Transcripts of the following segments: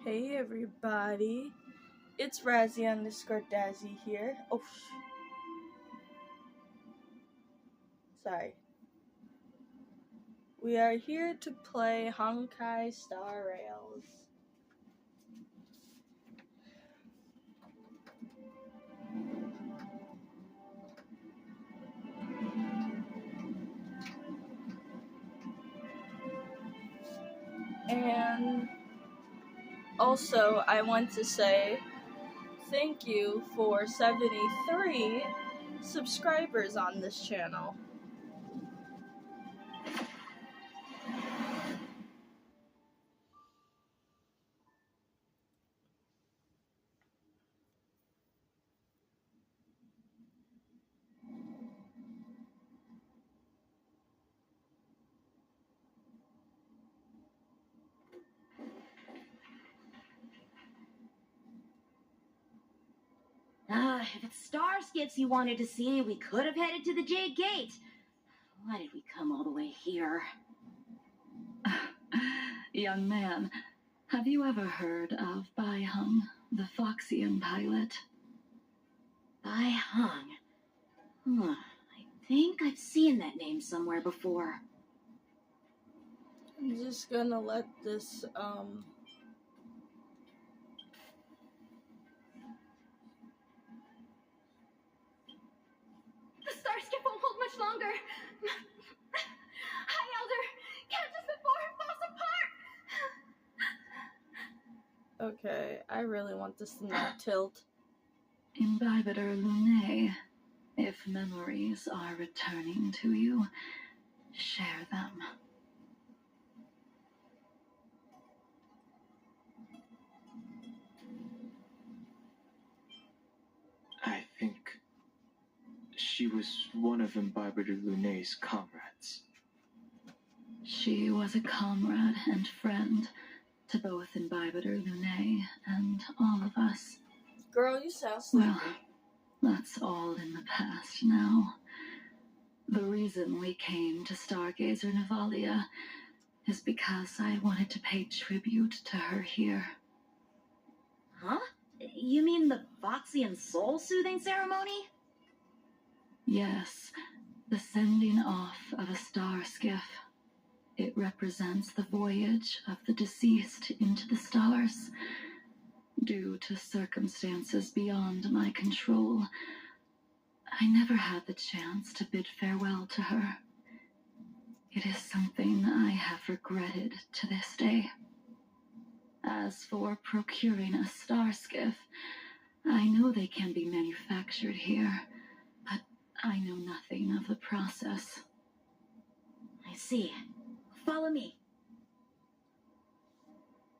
Hey everybody, it's Razzie_Dazzy here. Sorry. We are here to play Honkai Star Rails. And also, I want to say thank you for 73 subscribers on this channel. If it's star skiffs you wanted to see, we could have headed to the Jade Gate. Why did we come all the way here? Young man, have you ever heard of Bai Hung, the Foxian pilot? Bai Hung. I think I've seen that name somewhere before. I'm just gonna let this, The star skiff won't hold much longer. High Elder, catch us before it falls apart. Okay, I really want this to not tilt. Imbibitor Lunae, if memories are returning to you, share them. I think she was one of Imbibitor Lunae's comrades. She was a comrade and friend to both Imbibitor Lunae and all of us. Girl, you sound sleepy. Well, that's all in the past now. The reason we came to Stargazer Navalia is because I wanted to pay tribute to her here. Huh? You mean the Foxian soul-soothing ceremony? Yes, the sending off of a star skiff. It represents the voyage of the deceased into the stars. Due to circumstances beyond my control, I never had the chance to bid farewell to her. It is something I have regretted to this day. As for procuring a star skiff, I know they can be manufactured here, but I know nothing of the process. I see. Follow me.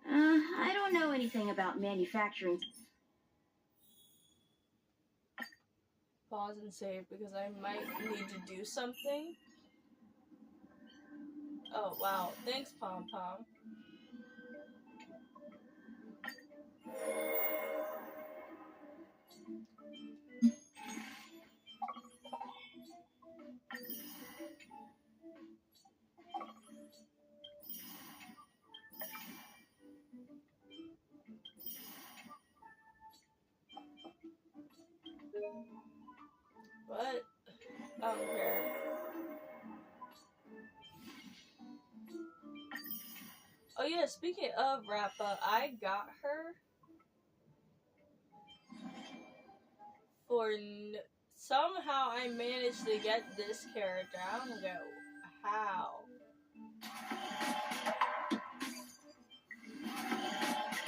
I don't know anything about manufacturing. Pause and save because I might need to do something. Oh, wow. Thanks, Pom Pom. What? I don't care. Oh yeah, speaking of Rappa, I got her for somehow I managed to get this character. I don't know how.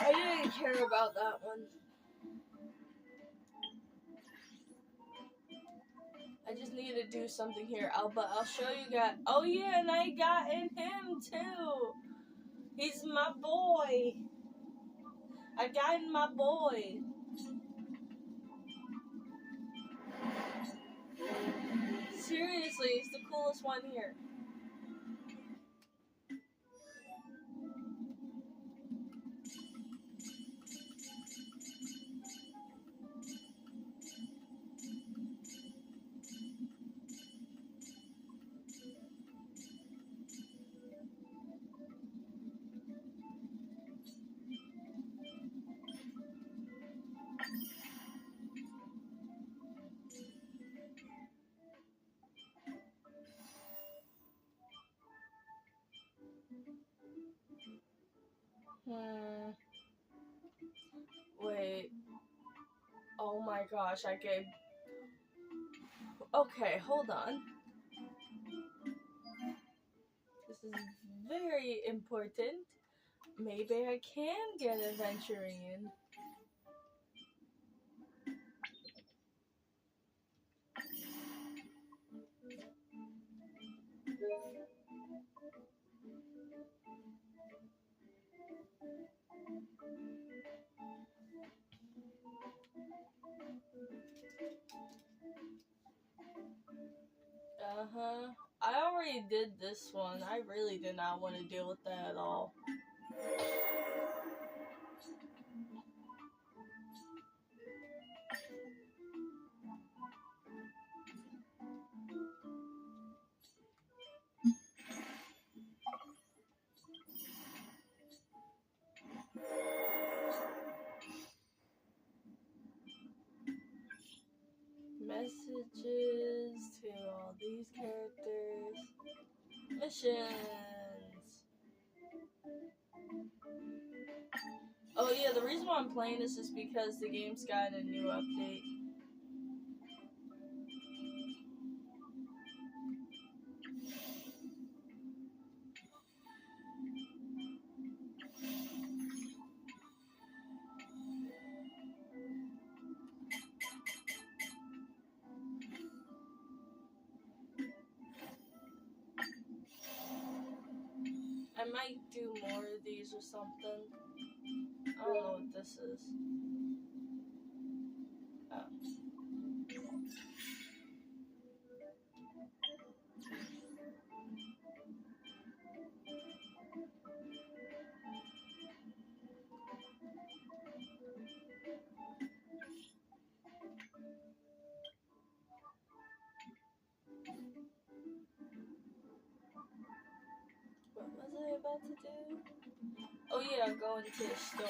I didn't care about that one. I just need to do something here. But I'll show you guys. Oh yeah, and I got in him too. He's my boy. I got in my boy. Seriously, he's the coolest one here. Wait. Oh my gosh, I get... Okay, hold on. This is very important. Maybe I can get adventuring. Uh-huh. I already did this one. I really did not want to deal with that at all. Messages to all these characters. Missions. Oh yeah, the reason why I'm playing this is because the game's got a new update. I might do more of these or something. I don't know what this is. Oh. What was I about to do? Oh yeah, go into the store.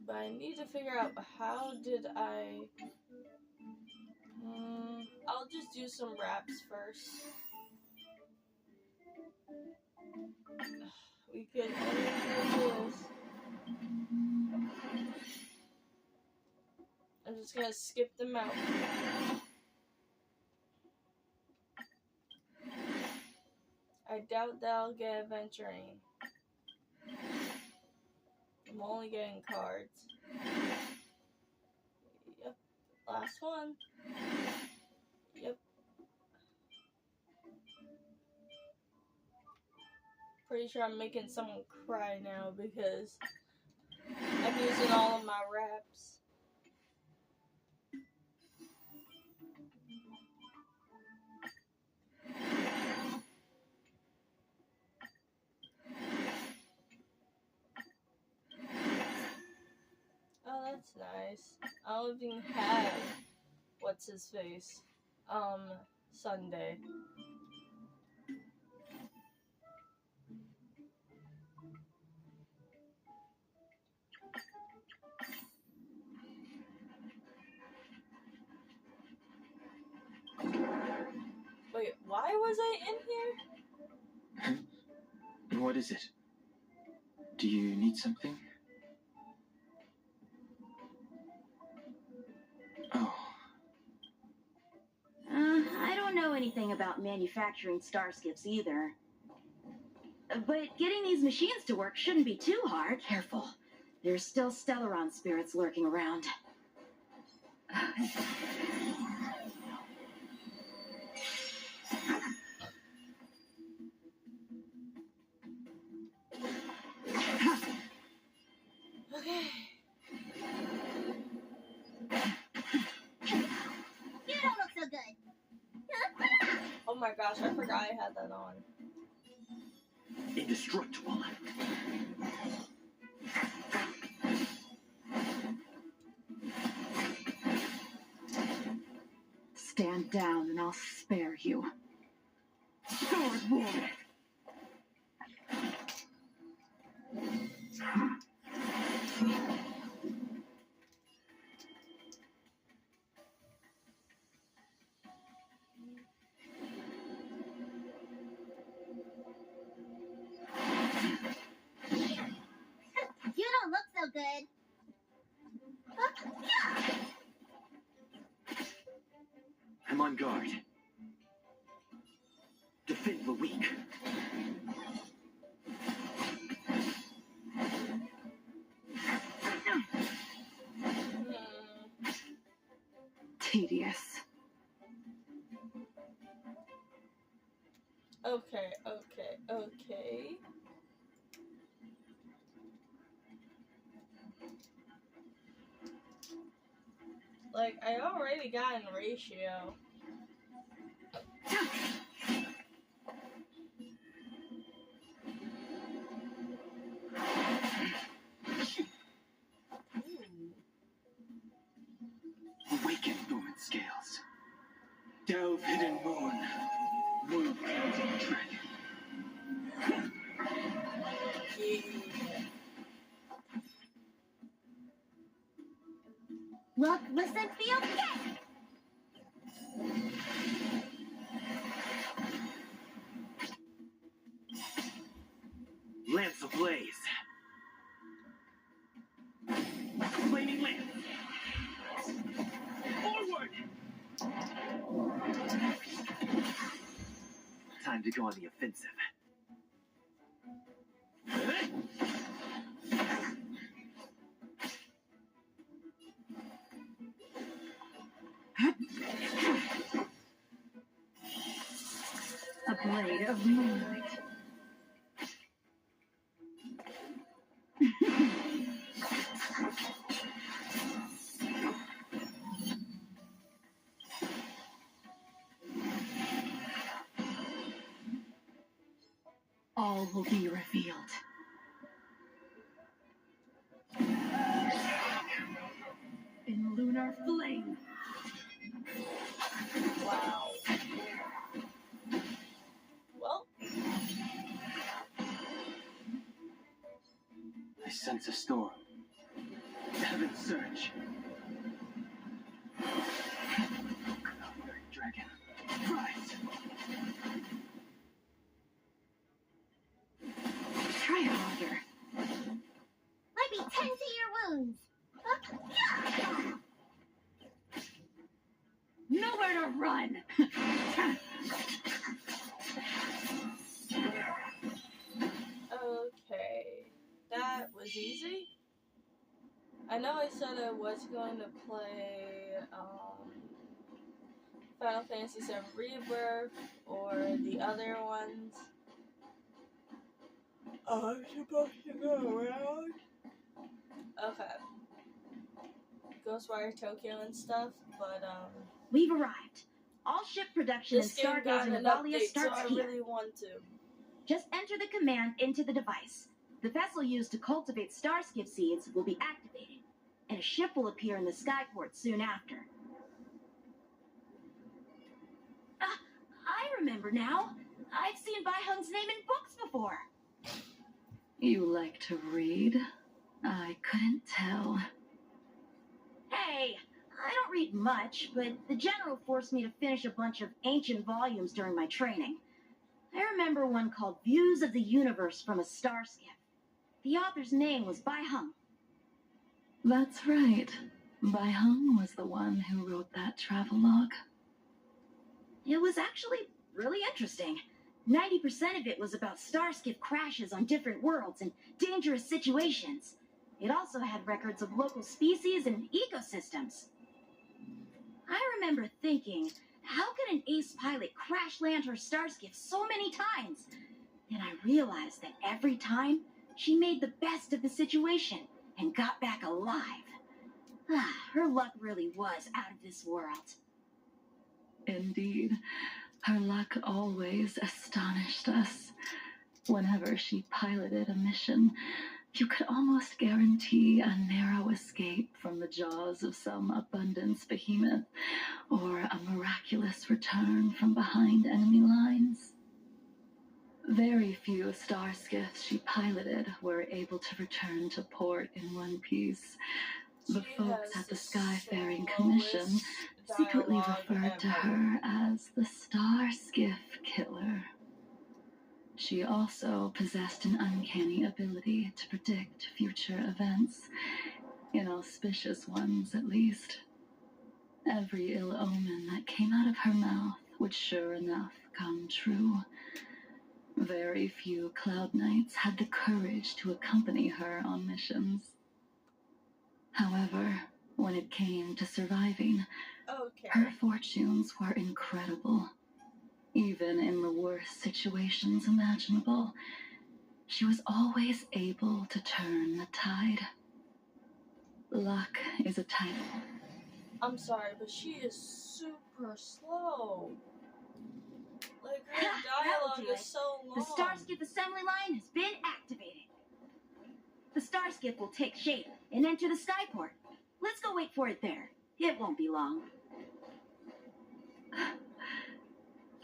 But I need to figure out how did I... I'll just do some raps first. We could only do this. I'm just gonna skip them out. I doubt that I'll get adventuring. I'm only getting cards. Yep. Last one. Yep. Pretty sure I'm making someone cry now because I'm using all of my raps. Oh, that's nice. I don't even have what's his face. Sunday. Wait, why was I in here? What is it? Do you need something? Oh. I don't know anything about manufacturing star skiffs either. But getting these machines to work shouldn't be too hard. Careful. There's still Stellaron spirits lurking around. Okay. You don't look so good. Oh my gosh, I forgot I had that on. Indestructible. Stand down and I'll spare you. Sword War! good. I'm on guard. Defend the weak. Tedious. Okay. Like, I already got in ratio. Awaken dormant scales. Delve hidden moon. Move dragon. Look, listen, feel, get! Lance ablaze. Flaming lance. Forward! Time to go on the offensive. A blade of moonlight. All will be revealed. In lunar flame. Wow. Well, I sense a storm. Heaven surge. Dragon. Rise. Try harder. Let me tend to your wounds. Nowhere to run. okay. That was easy. I know I said I was going to play Final Fantasy VII Rebirth or the other ones. I'm supposed to go around. Okay. Ghostwire Tokyo and stuff, but We've arrived. All ship production and this game got stargazing an Regalia update, so starts I here. really want to. Just enter the command into the device. The vessel used to cultivate starskip seeds will be activated, and a ship will appear in the skyport soon after. I remember now. I've seen Bai Hung's name in books before. You like to read? I couldn't tell. Hey, I don't read much, but the general forced me to finish a bunch of ancient volumes during my training. I remember one called Views of the Universe from a Starskip. The author's name was Bai Hung. That's right. Bai Hung was the one who wrote that travelogue. It was actually really interesting. 90% of it was about starskip crashes on different worlds and dangerous situations. It also had records of local species and ecosystems. I remember thinking, how could an ace pilot crash land her starskip so many times? Then I realized that every time, she made the best of the situation and got back alive. Her luck really was out of this world. Indeed, her luck always astonished us. Whenever she piloted a mission, you could almost guarantee a narrow escape from the jaws of some abundance behemoth, or a miraculous return from behind enemy lines. Very few starskiffs she piloted were able to return to port in one piece. The folks at the Skyfaring Commission secretly referred to her as the Starskiff Killer. She also possessed an uncanny ability to predict future events, inauspicious ones at least. Every ill omen that came out of her mouth would sure enough come true. Very few Cloud Knights had the courage to accompany her on missions. However, when it came to surviving, her fortunes were incredible. Even in the worst situations imaginable, she was always able to turn the tide. Luck is a type. I'm sorry, but she is super slow. Like, her dialogue is so long. The Starskip assembly line has been activated. The Starskip will take shape and enter the skyport. Let's go wait for it there. It won't be long.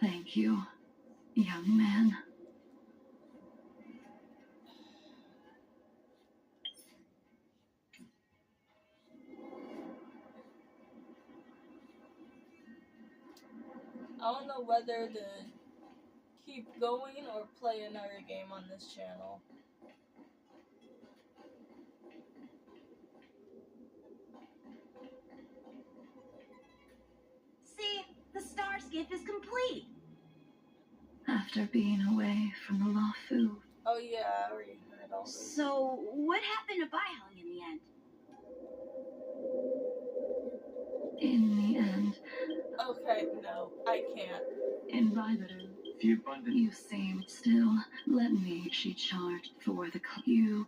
Thank you, young man. I don't know whether to keep going or play another game on this channel. See, the Starskip is complete. After being away from the Lawfu. Oh yeah, I already heard all this. So, what happened to Baihang in the end? In the end, Okay, no, I can't. in Vibiter, you seem still. Let me, she charged for the you.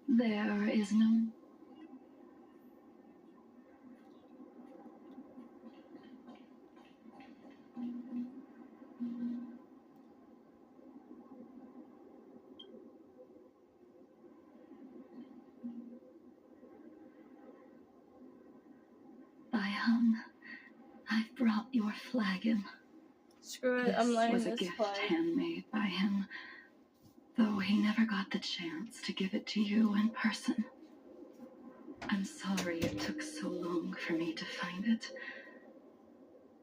There is no. Baihang, I've brought your flagon. Screw it, This I'm letting was a this gift play. handmade by him, though he never got the chance to give it to you in person. I'm sorry it took so long for me to find it.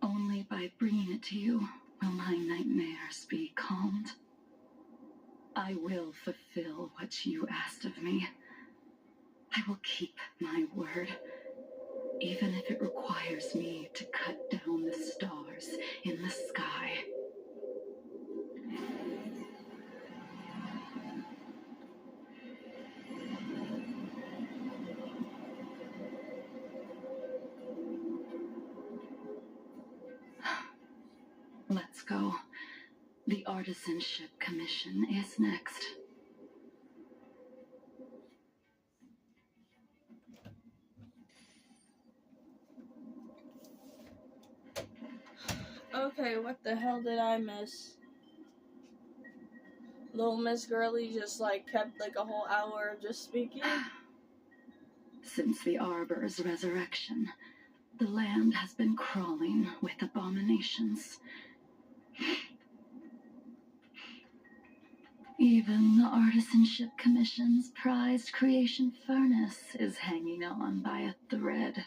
Only by bringing it to you will my nightmares be calmed. I will fulfill what you asked of me. I will keep my word, even if it requires me to cut down the stars in the sky. Let's go. The Artisanship Commission is next. Okay, what the hell did I miss? Little Miss Girly just like kept like a whole hour of just speaking. Since the Arbor's resurrection, the land has been crawling with abominations. Even the Artisanship Commission's prized creation furnace is hanging on by a thread.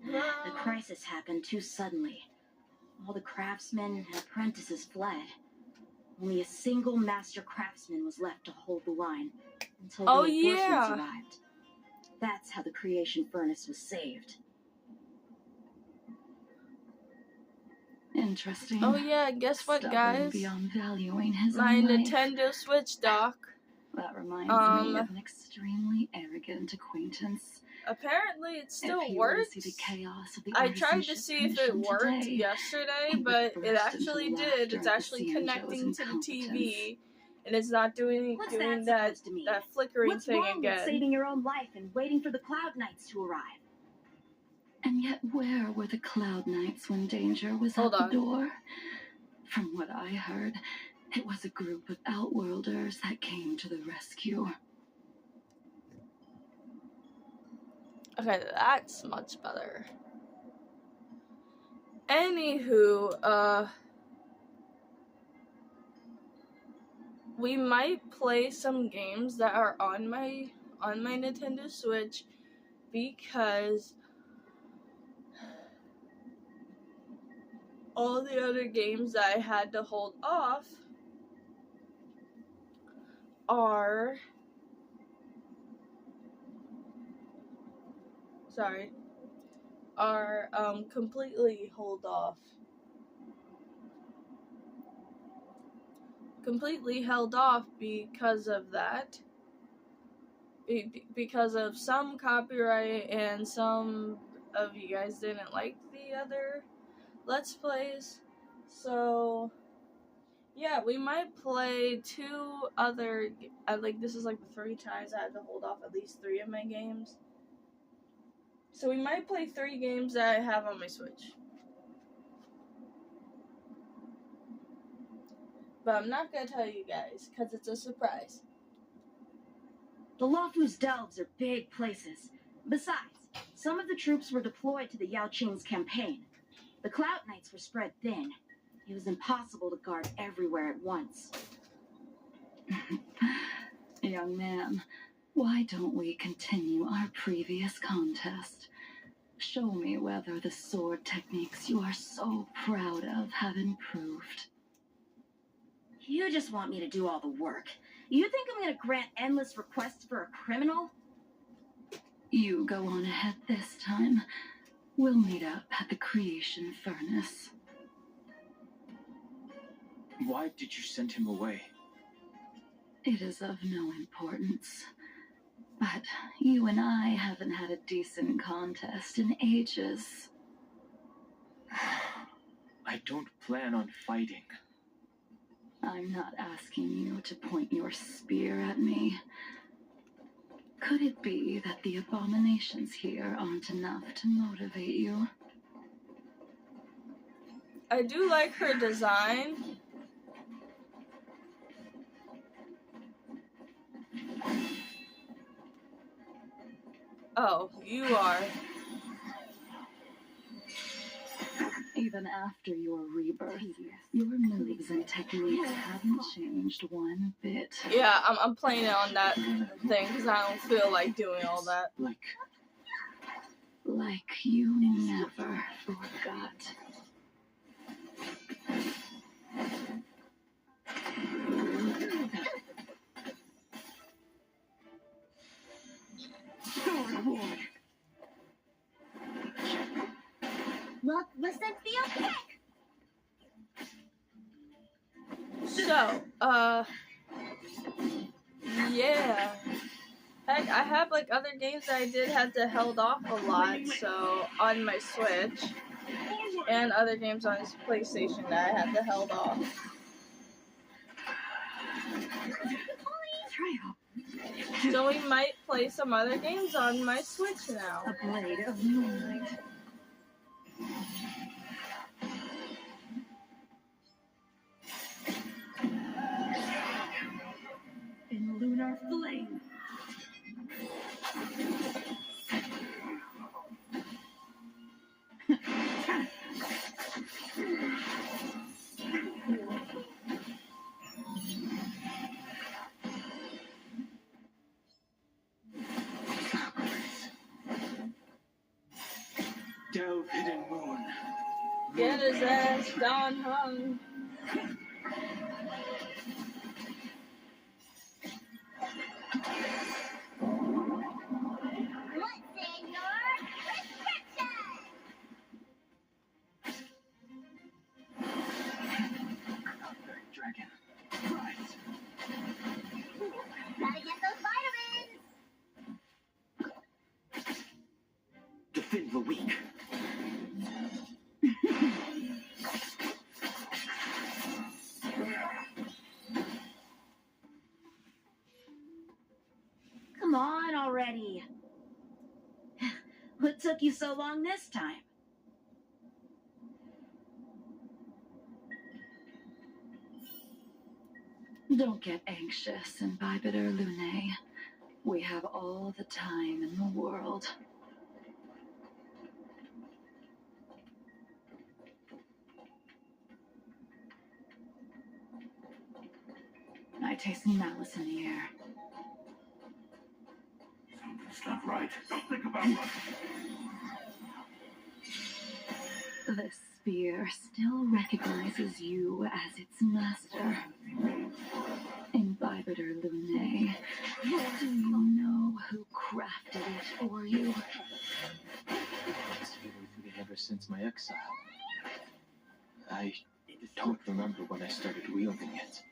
The crisis happened too suddenly. All the craftsmen and apprentices fled. Only a single master craftsman was left to hold the line until reinforcements arrived. That's how the creation furnace was saved. Interesting. Oh yeah, guess what, Stubborn guys? beyond valuing his My own life. Nintendo Switch dock. That reminds me of an extremely arrogant acquaintance. Apparently it still If you were works. to see the chaos of the I tried to Artisanship see if it Commission worked today, yesterday, you would but it burst actually into did. laughter It's at actually the connecting to the incompetence. TV, and it's not doing What's that supposed to mean? that flickering What's thing wrong with again. saving your own life and waiting for the Cloud Knights to arrive? And yet where were the Cloud Knights when danger was Hold at on. the door? From what I heard, it was a group of Outworlders that came to the rescue. Okay, that's much better. Anywho, we might play some games that are on my Nintendo Switch because all the other games that I had to hold off are completely hold off. Completely held off because of that. Because of some copyright, and some of you guys didn't like the other Let's Plays. So, yeah, we might play 2 other, this is like the 3 times I had to hold off at least 3 of my games. So we might play 3 games that I have on my Switch. But I'm not gonna tell you guys, because it's a surprise. The Lawfus Delves are big places. Besides, some of the troops were deployed to the Yao Qing's campaign. The Cloud Knights were spread thin. It was impossible to guard everywhere at once. Young man, why don't we continue our previous contest? Show me whether the sword techniques you are so proud of have improved. You just want me to do all the work. You think I'm gonna grant endless requests for a criminal? You go on ahead this time. We'll meet up at the Creation Furnace. Why did you send him away? It is of no importance. But you and I haven't had a decent contest in ages. I don't plan on fighting. I'm not asking you to point your spear at me. Could it be that the abominations here aren't enough to motivate you? I do like her design. Oh, you are. Even after your rebirth, your moves and techniques haven't changed one bit. Yeah, I'm playing it on that thing because I don't feel like doing all that. Like you never forgot. What was that feel kick? So, yeah. Heck, I have like other games that I did have to held off a lot, so on my Switch, and other games on this PlayStation that I had to held off. So we might play some other games on my Switch now. A blade of moonlight. In lunar flame. Delve hidden moon. Get his ass down hung. What's in your prescription? Dragon. Right. Gotta get those vitamins. Defend the weak. Come on already. What took you so long this time? Don't get anxious, Imbibitor Lune. We have all the time in the world. I taste malice in the air. Something's not right. Don't think about what. This spear still recognizes you as its master. Imbibitor Lunae, do you know who crafted it for you? It's been with me ever since my exile. I don't remember when I started wielding it.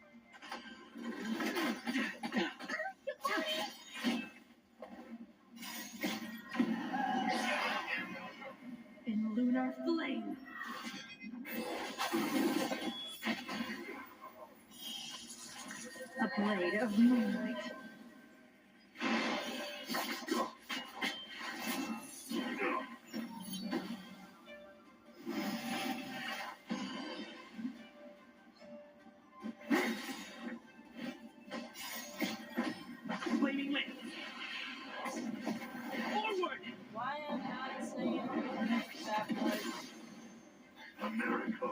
In lunar flame. A blade of moonlight. Flaming lance. Forward! Why am I not saying that part? America.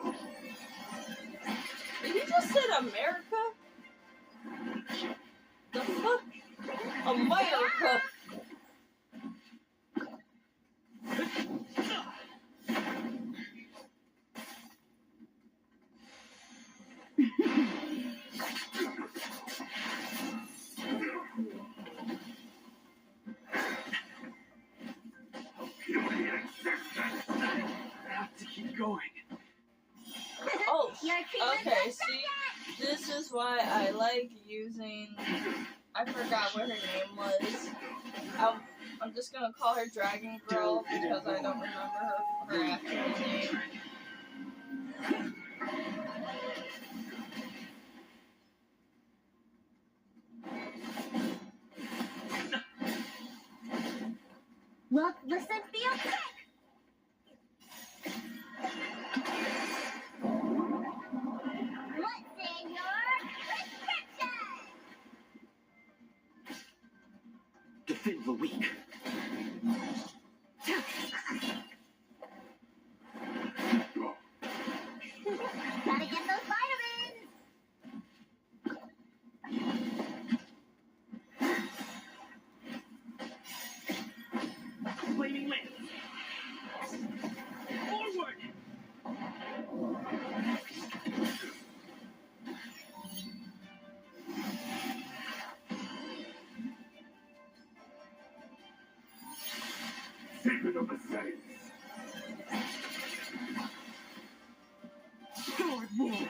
Did he just say America? The fuck? America! I have to keep going. Oh, jrpg okay, see? This is why I like using... I forgot what her name was. I'm just gonna call her Dragon Girl because I don't remember her actual name. Look, listen, feel, kick! What's in your prescription? Defend the weak. Gotta get those vitamins! Flaming lance. Forward! Secret of the Saints. Sword war.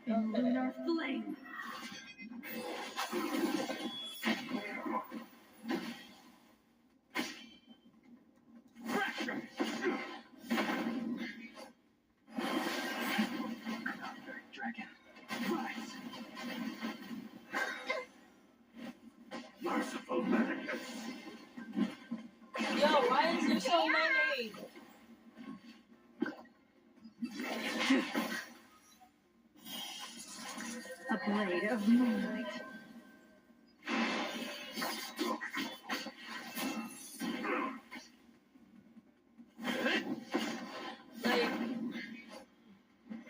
In lunar flame. Fracture. Dragon. Rise. Merciful Medicus. Yo, why is there so many? A blade of moonlight. Like,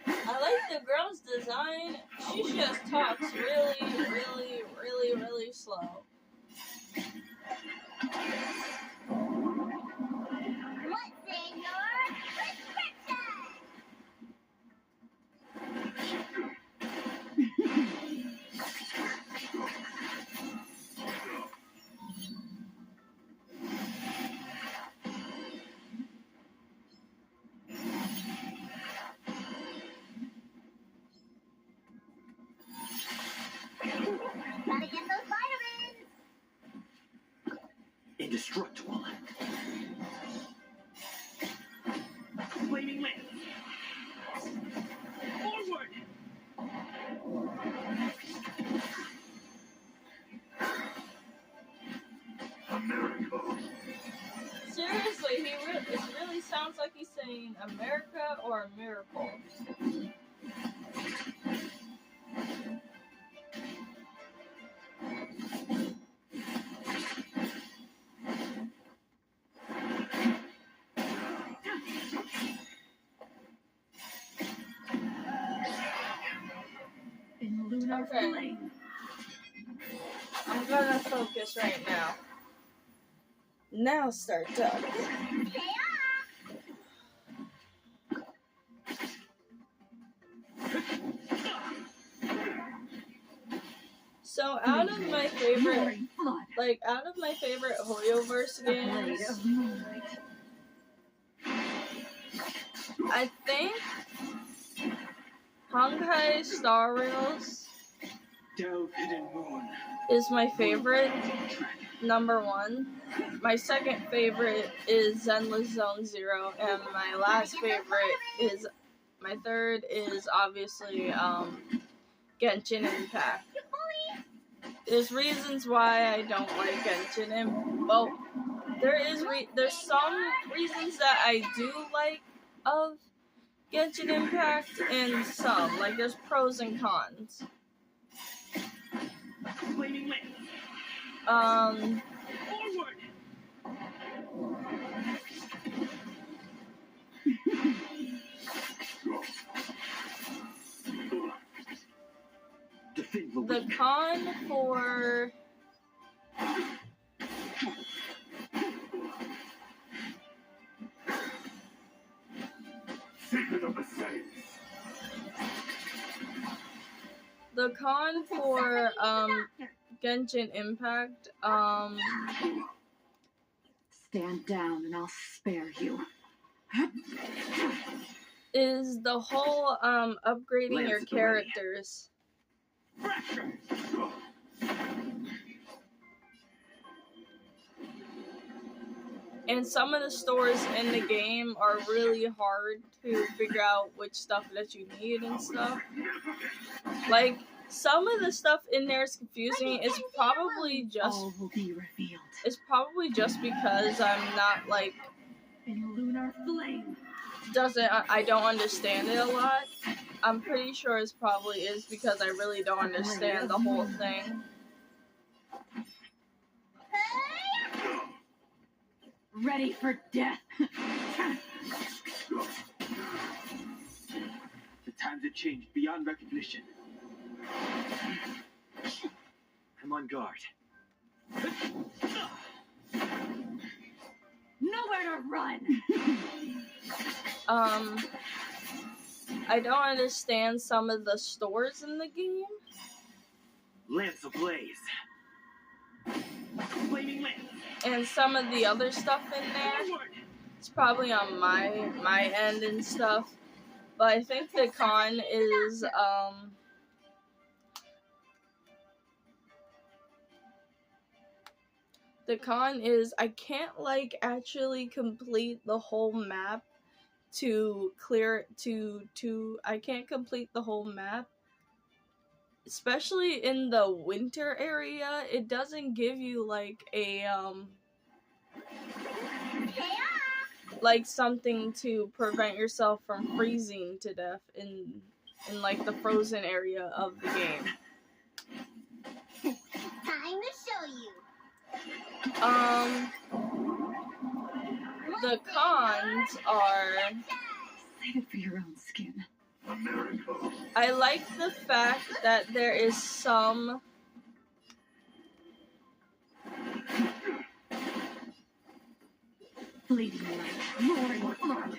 I like the girl's design. She just talks really slow. What's in your prescription? Gotta get those vitamins! Indestructible. Flaming lance. Forward! America. Seriously, it really sounds like he's saying America or a miracle. In lunar Okay. flame. I'm gonna focus right now. Now start up. So out of my favorite Hoyoverse games, I think Honkai Star is my favorite, number one. My second favorite is Zenless Zone Zero, and my third is obviously Genshin Impact. There's reasons why I don't like Genshin Impact. Well, there's some reasons that I do like of Genshin Impact, and some, like, there's pros and cons. The con for Genshin Impact, Stand down and I'll spare you. is the whole upgrading your characters. And some of the stores in the game are really hard to figure out which stuff that you need and stuff. Like, some of the stuff in there is confusing. It's probably just All will be revealed. It's probably just because I'm not, like, In lunar flame. I don't understand it a lot. I'm pretty sure it probably is because I really don't understand the whole thing. Ready for death. The times have changed beyond recognition. I'm on guard. Nowhere to run. I don't understand some of the stores in the game. Lance ablaze. Flaming lance. And some of the other stuff in there. It's probably on my end and stuff. But I think the con is I can't, like, actually complete the whole map I can't complete the whole map. Especially in the winter area, it doesn't give you, like, a like, something to prevent yourself from freezing to death in like, the frozen area of the game. Time to show you. The cons are, Save it for your own skin. I like the fact that there is some Fleeting light. Roaring flood.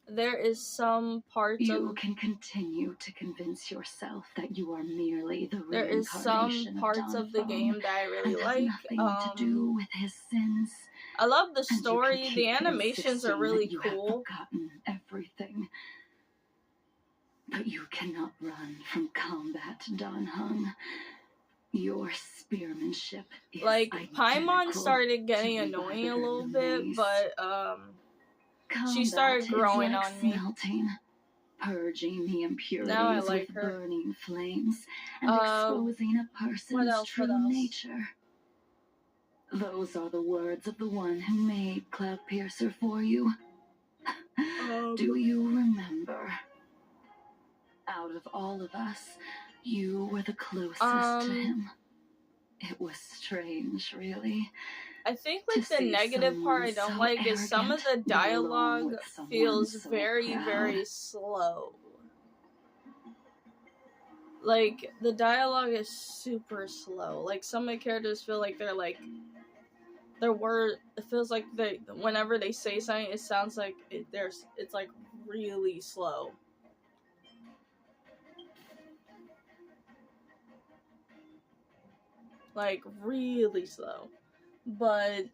there is some parts You of can continue to convince yourself that you are merely the there is some reincarnation parts of the Donphan, game that I and really has like. nothing to do with his sins. I love the And you can story. keep The animations are insisting really that you have cool. forgotten everything. But you cannot run from combat, Donhung. Your spearmanship is Like, Paimon identical started getting to annoying a Iron little bit, Mace. but she Combat started growing is like on me. smelting, purging the impurities Now I like with her. burning flames and Uh, exposing a person's else? true What else? nature. Those are the words of the one who made Cloudpiercer for you. Do you remember? Out of all of us, you were the closest to him. It was strange, really. I think, To like, the see negative part I someone don't so like is some of the arrogant go along dialogue with someone feels so very, proud. very slow. Like, the dialogue is super slow. Like, some of the characters feel like they're, like, it feels like whenever they say something, it sounds like it's like really slow. Like really slow. But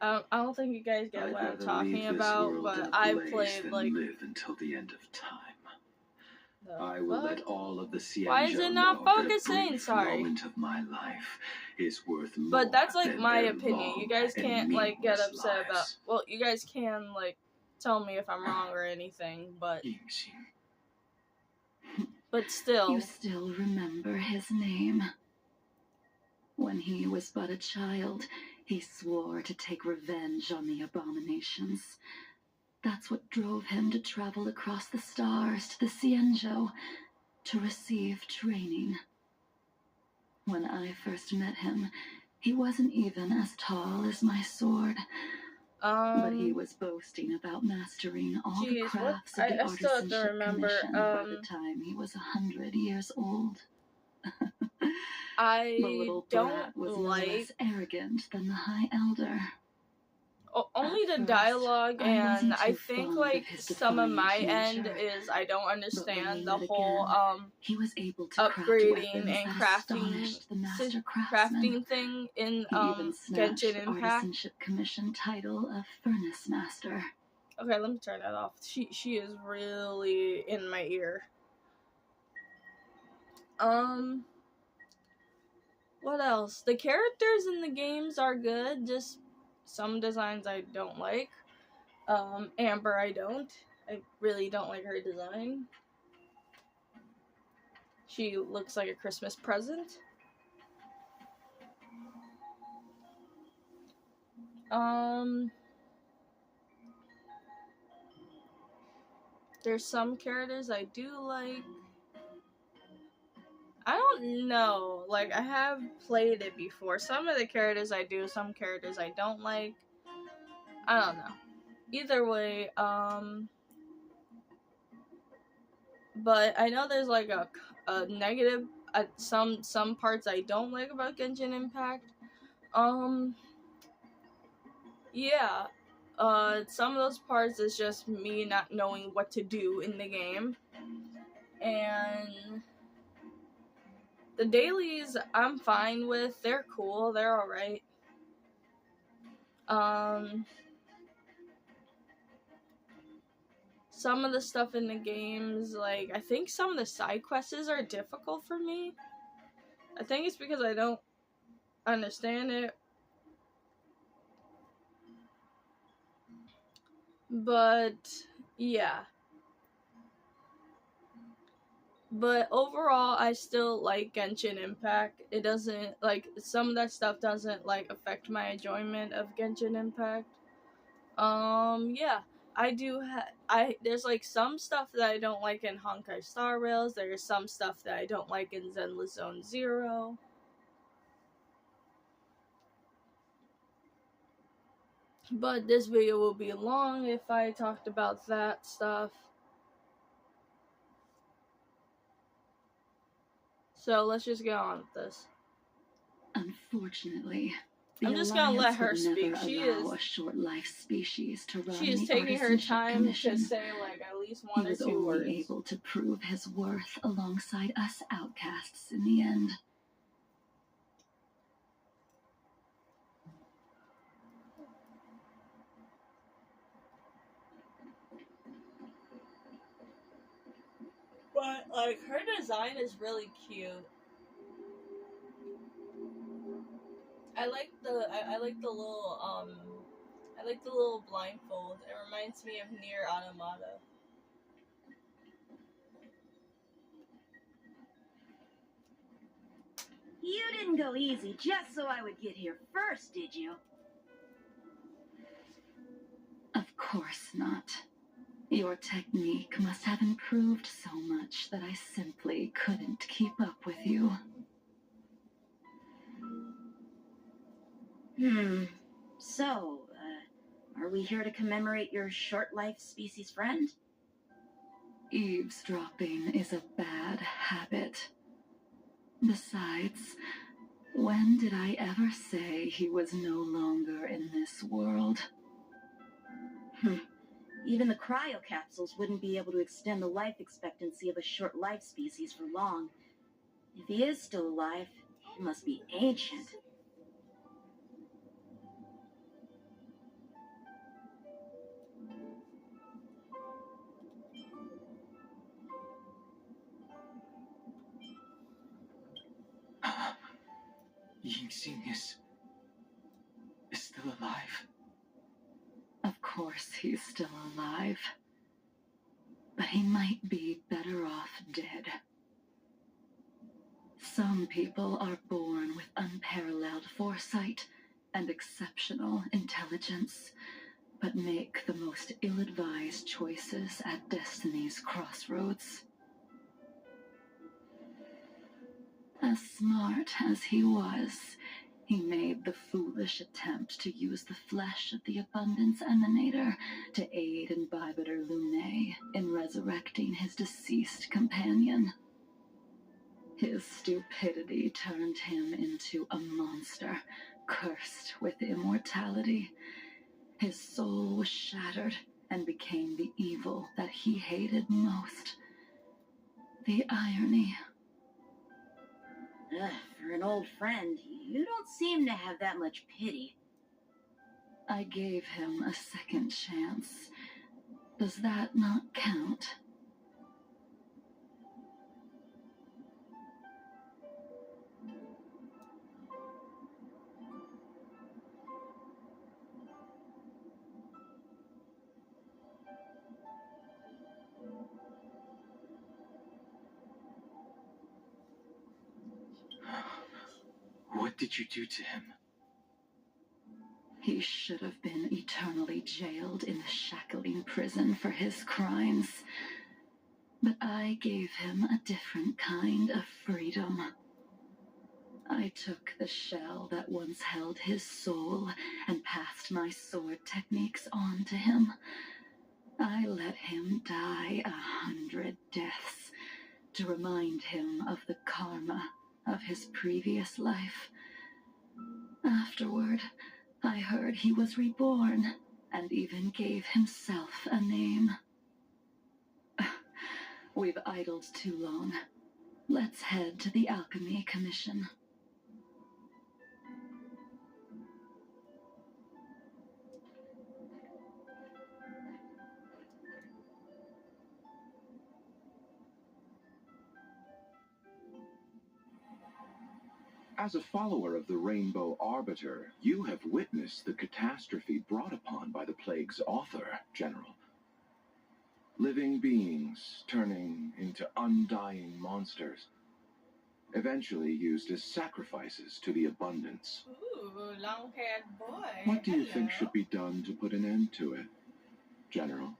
I don't think you guys get what I'm talking about, but I played like live until the end of time. I will let all of the Cienjo Why is it not know focusing? that a brief Sorry. moment of my life is worth more But that's like than my their opinion. You long guys and can't like get meaningless upset about. lives. Well, you guys can like tell me if I'm wrong or anything, but still. You still remember his name? When he was but a child, he swore to take revenge on the abominations. That's what drove him to travel across the stars to the Cienjo to receive training. When I first met him, he wasn't even as tall as my sword. But he was boasting about mastering all the crafts of the artisanship commission by the time he was 100 years old. I the little brat was no less arrogant than the High Elder. Only the dialogue, and I think like some of my end is I don't understand the whole he was able to upgrading and crafting thing in Genshin Impact. Artisanship Commission title of Furnace Master. Okay, let me turn that off. She is really in my ear. What else? The characters in the games are good, just some designs I don't like. Amber I really don't like her design. She looks like a Christmas present. There's some characters I do like. I don't know. Like, I have played it before. Some of the characters I do, some characters I don't like. I don't know. Either way, but I know there's like a negative, some parts I don't like about Genshin Impact. Yeah. Some of those parts is just me not knowing what to do in the game. And the dailies I'm fine with. They're cool. They're alright. Some of the stuff in the games, like, I think some of the side quests are difficult for me. I think it's because I don't understand it. But, yeah. But overall, I still like Genshin Impact. It doesn't, like, some of that stuff doesn't, like, affect my enjoyment of Genshin Impact. Yeah. There's, like, some stuff that I don't like in Honkai Star Rails. There's some stuff that I don't like in Zenless Zone Zero. But this video will be long if I talked about that stuff. So let's just get on with this. Unfortunately, I'm just gonna let her speak. She is taking her time to say like at least one or two words. He was only able to prove his worth alongside us outcasts in the end. But like her design is really cute. I like the little blindfold. It reminds me of Nier Automata. You didn't go easy just so I would get here first, did you? Of course not. Your technique must have improved so much that I simply couldn't keep up with you. So, are we here to commemorate your short-life species friend? Eavesdropping is a bad habit. Besides, When did I ever say he was no longer in this world? Even the cryocapsules wouldn't be able to extend the life expectancy of a short-life species for long. If he is still alive, he must be ancient. Yingxing is still alive? Of course he's still alive. But he might be better off dead. Some people are born with unparalleled foresight and exceptional intelligence, but make the most ill-advised choices at destiny's crossroads. As smart as he was, he made the foolish attempt to use the flesh of the Abundance Emanator to aid Imbibitor Lunae in resurrecting his deceased companion. His stupidity turned him into a monster, cursed with immortality. His soul was shattered and became the evil that he hated most. The irony. For an old friend, you don't seem to have that much pity. I gave him a second chance. Does that not count? What did you do to him? He should have been eternally jailed in the shackling prison for his crimes. But I gave him a different kind of freedom. I took the shell that once held his soul and passed my sword techniques on to him. I let him die 100 deaths to remind him of the karma of his previous life. Afterward, I heard he was reborn and even gave himself a name. We've idled too long. Let's head to the Alchemy Commission. As a follower of the Rainbow Arbiter, you have witnessed the catastrophe brought upon by the plague's author, General. Living beings turning into undying monsters, eventually used as sacrifices to the abundance. Ooh, long-haired boy. What do you think Hello. should be done to put an end to it, General?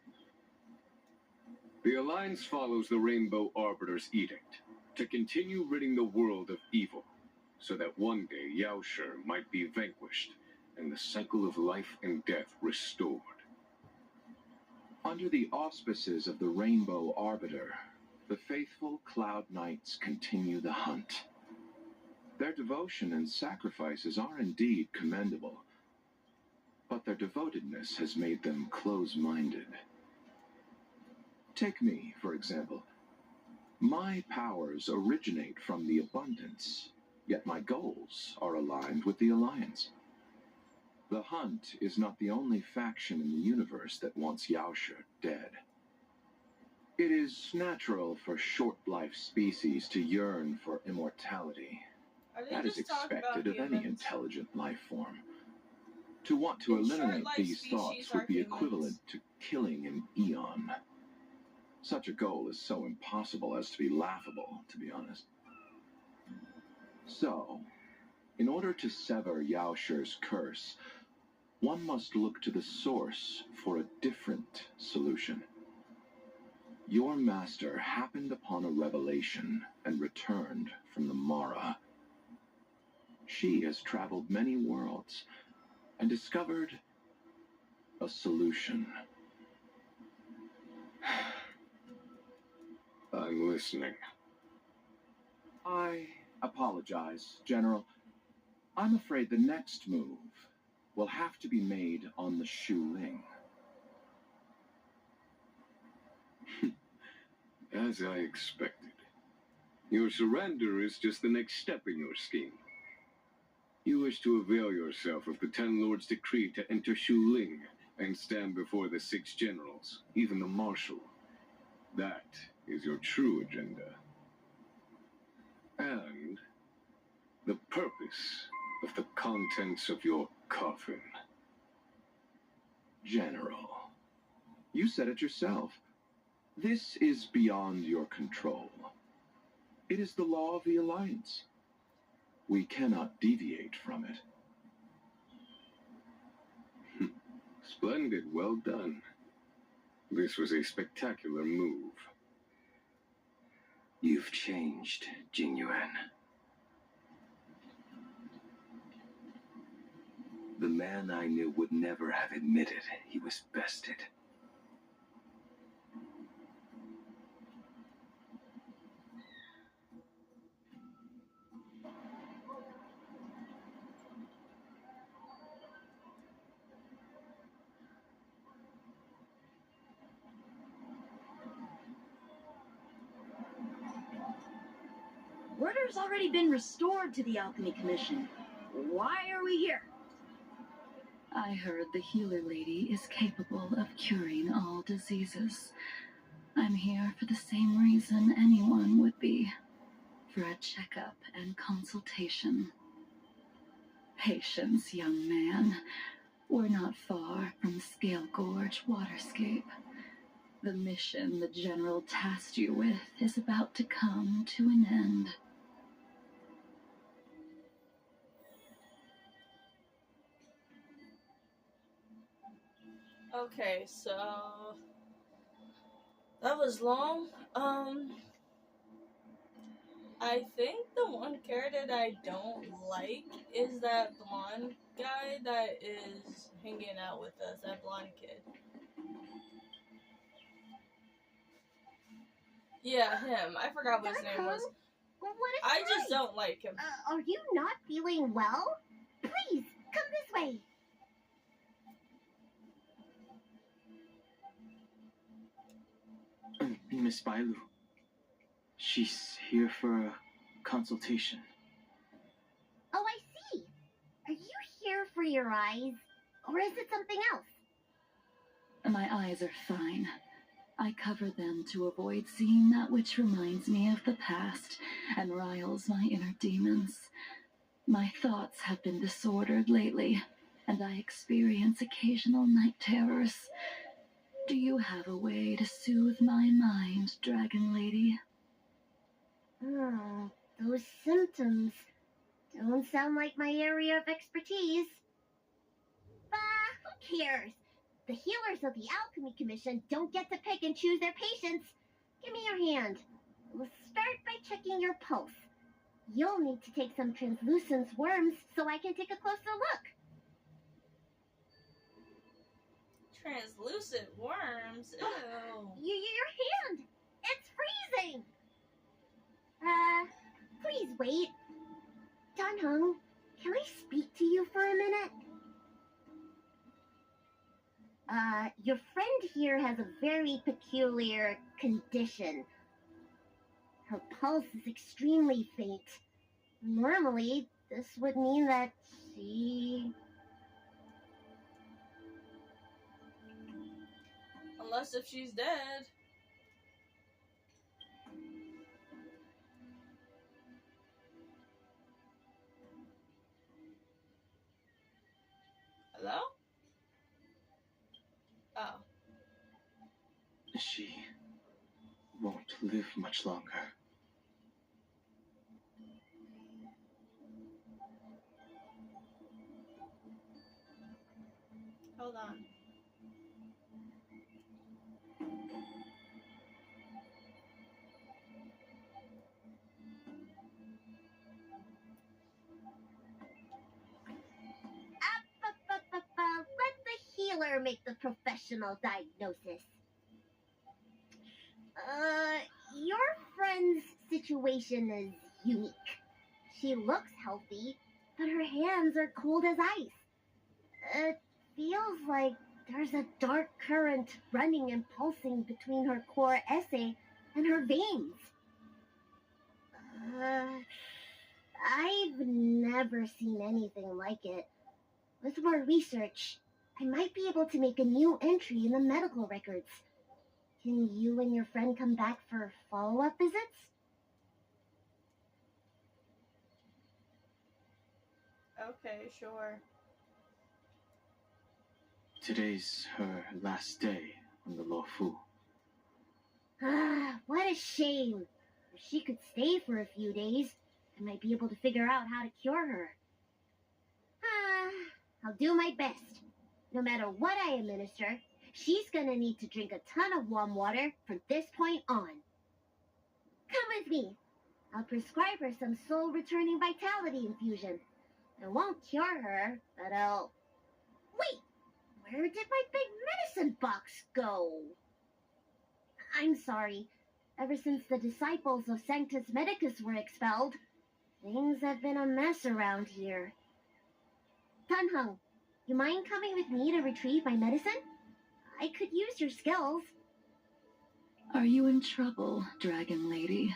The Alliance follows the Rainbow Arbiter's edict to continue ridding the world of evil, so that one day Yaoshi might be vanquished and the cycle of life and death restored. Under the auspices of the Rainbow Arbiter, the faithful Cloud Knights continue the hunt. Their devotion and sacrifices are indeed commendable, but their devotedness has made them close-minded. Take me, for example. My powers originate from the Abundance, yet my goals are aligned with the Alliance. The Hunt is not the only faction in the universe that wants Yaoshi dead. It is natural for short-life species to yearn for immortality. Are they That is just talking about expected of any humans? intelligent life form. To want to In eliminate short-life these species thoughts are would be humans. equivalent to killing an eon. Such a goal is so impossible as to be laughable, to be honest. So, in order to sever Yaoshi's curse, one must look to the source for a different solution. Your master happened upon a revelation and returned from the Mara. She has traveled many worlds and discovered a solution. I'm listening. I apologize, General. I'm afraid the next move will have to be made on the Shu Ling. As I expected. Your surrender is just the next step in your scheme. You wish to avail yourself of the Ten Lords' decree to enter Shu Ling and stand before the 6 generals, even the marshal. That is your true agenda. And the purpose of the contents of your coffin. General, you said it yourself. This is beyond your control. It is the law of the Alliance. We cannot deviate from it. Splendid, well done. This was a spectacular move. You've changed, Jingyuan. The man I knew would never have admitted he was bested. Order's already been restored to the Alchemy Commission. Why are we here? I heard the healer lady is capable of curing all diseases. I'm here for the same reason anyone would be. For a checkup and consultation. Patience, young man. We're not far from Scale Gorge Waterscape. The mission the General tasked you with is about to come to an end. Okay, so that was long. I think the one character that I don't like is that blonde guy that is hanging out with us, that blonde kid. Yeah, him. I forgot what his name was. Well, what is I just don't like him. Are you not feeling well? Please, come this way. Miss Bailu. She's here for a consultation. Oh, I see. Are you here for your eyes? Or is it something else? My eyes are fine. I cover them to avoid seeing that which reminds me of the past and riles my inner demons. My thoughts have been disordered lately, and I experience occasional night terrors. Do you have a way to soothe my mind, Dragon Lady? Those symptoms don't sound like my area of expertise. Who cares? The healers of the Alchemy Commission don't get to pick and choose their patients. Give me your hand. We'll start by checking your pulse. You'll need to take some translucent worms so I can take a closer look. Translucent worms? Ew. Your hand! It's freezing! Please wait. Danheng, can I speak to you for a minute? Your friend here has a very peculiar condition. Her pulse is extremely faint. Normally, this would mean that she... Unless if she's dead. Hello? Oh. She won't live much longer. Hold on. Let the healer make the professional diagnosis. Your friend's situation is unique. She looks healthy. but her hands are cold as ice. It feels like there's a dark current running and pulsing between her core essay and her veins. I've never seen anything like it. With more research, I might be able to make a new entry in the medical records. Can you and your friend come back for follow-up visits? Okay, sure. Today's her last day on the Luofu. What a shame. If she could stay for a few days, I might be able to figure out how to cure her. I'll do my best. No matter what I administer, she's gonna need to drink a ton of warm water from this point on. Come with me. I'll prescribe her some soul-returning vitality infusion. I won't cure her, but I'll... Wait! Where did my big medicine box go? I'm sorry. Ever since the disciples of Sanctus Medicus were expelled, things have been a mess around here. Tunhung, you mind coming with me to retrieve my medicine? I could use your skills. Are you in trouble, Dragon Lady?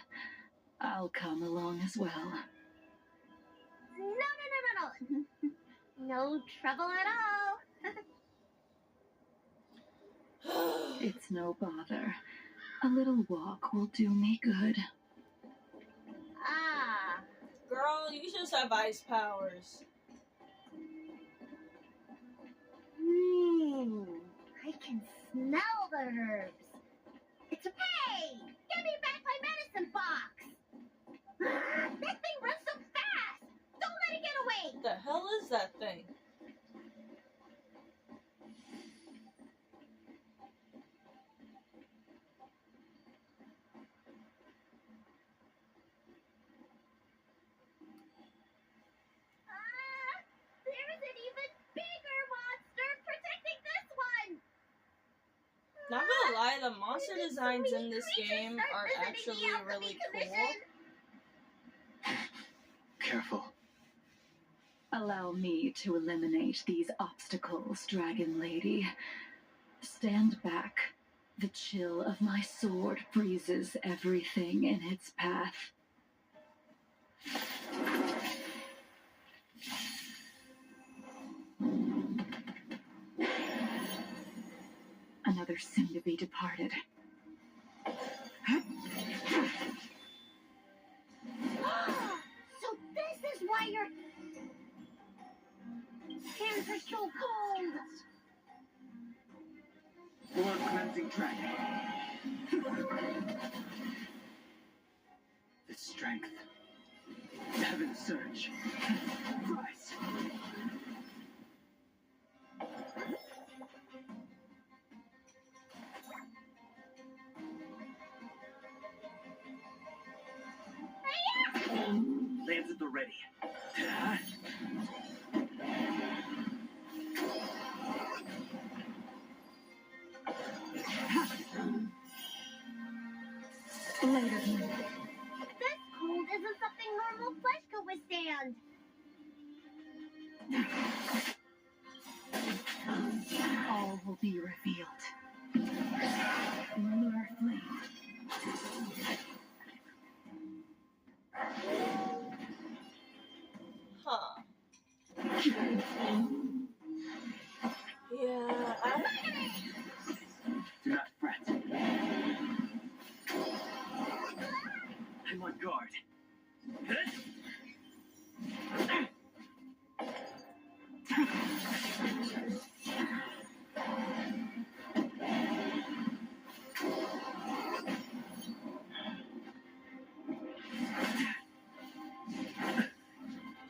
I'll come along as well. No. No trouble at all. It's no bother. A little walk will do me good. Girl, you just have ice powers. I can smell the herbs. It's Hey! Give me back my medicine box! That thing runs so fast! Don't let it get away! What the hell is that thing? There's an even bigger monster protecting this one! Not gonna lie, the monster designs in this game are actually really cool. Careful. Allow me to eliminate these obstacles, Dragon Lady. Stand back. The chill of my sword freezes everything in its path. Another soon-to-be departed. So this is why your hands are so cold! Blood cleansing dragon. The strength. Heaven surge. Rise. Lands at the ready. Later. This cold isn't something normal flesh could withstand. All will be revealed. Lunar flame. Huh. Yeah, Do not fret. I'm on guard.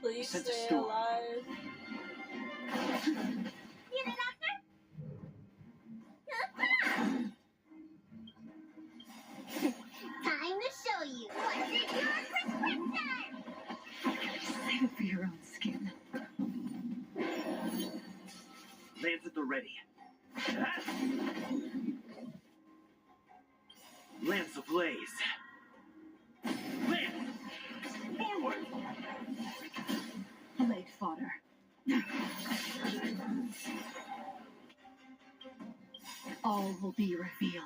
please Sense a stay storm. alive. Need a doctor? Time to show you what's in your prescription! Save it for your own skin. Lands at the ready. Lance ablaze. Lance! Forward! Blade All will be revealed.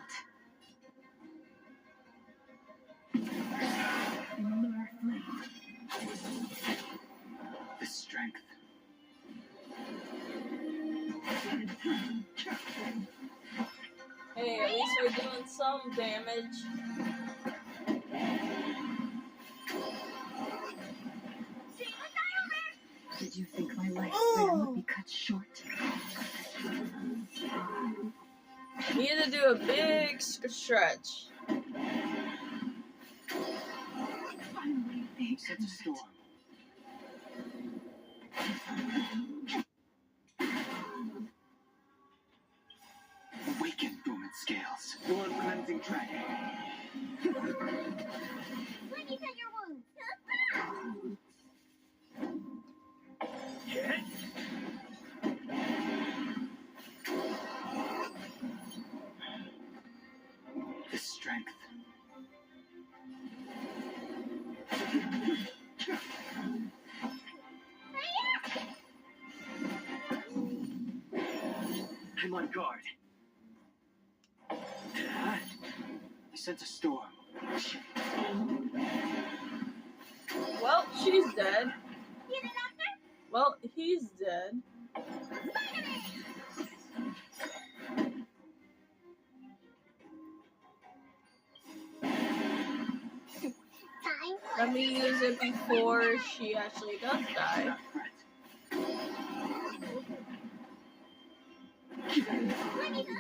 Lunar flame. The strength. Hey, at least we're doing some damage. Did you think my lifespan would be cut short? Need to do a big stretch. Sense a storm. Awaken dormant scales. Dorm cleansing dragon. Let me set your wounds. The strength. I'm on guard. I sense a storm. Well, she's dead. You the doctor? Well, he's dead. Time. Let me use it before she actually does die. Not threat. Let me go.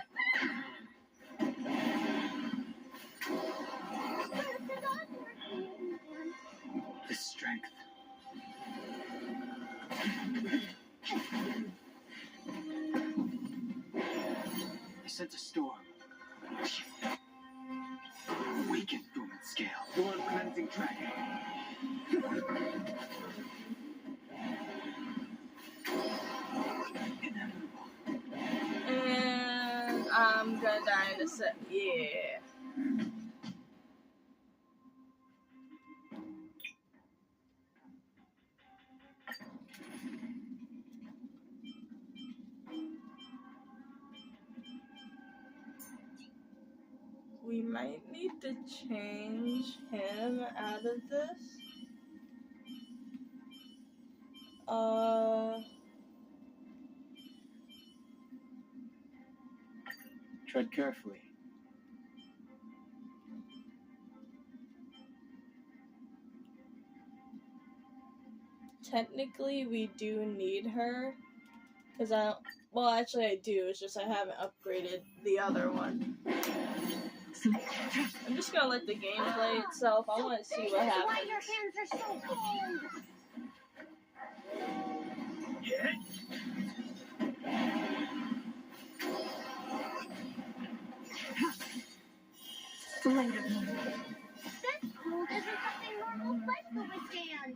The strength. I sense a storm. Awaken dormant scale. Dorm cleansing dragon. And I'm gonna die in a sec. Yeah. We might need to change him out of this. Tread carefully. Technically, we do need her. Because I don't. Well, actually, I do. It's just I haven't upgraded the other one. I'm just gonna let the game play itself. I want to see what Why happens. your hands are so cold? Blade of me. This cold isn't something normal flesh will withstand.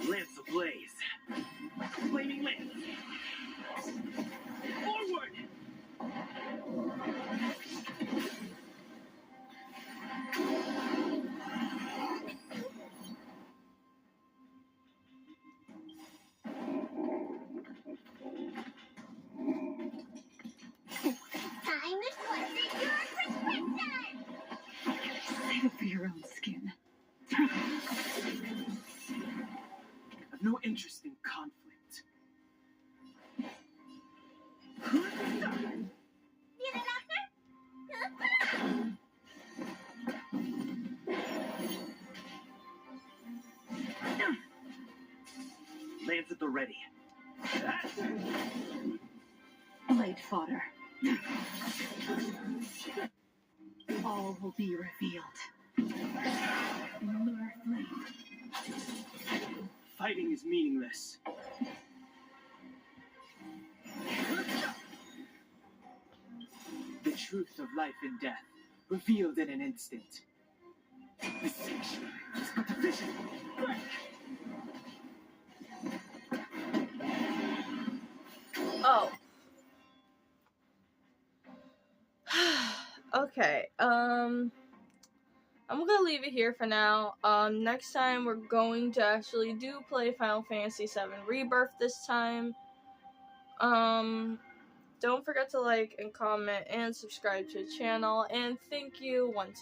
Lance ablaze. Flaming lance. Forward! Time to sweat your prescription! Save it for your own skin. I've no interest in conflict. You the doctor? Lance at the ready. Blade fodder. All will be revealed. Lunar flame. Fighting is meaningless. The truth of life and death revealed in an instant. The sanctuary is but a vision. Break! Oh. Okay, I'm gonna leave it here for now. Next time we're going to actually play Final Fantasy VII Rebirth this time. Don't forget to like and comment and subscribe to the channel, and thank you once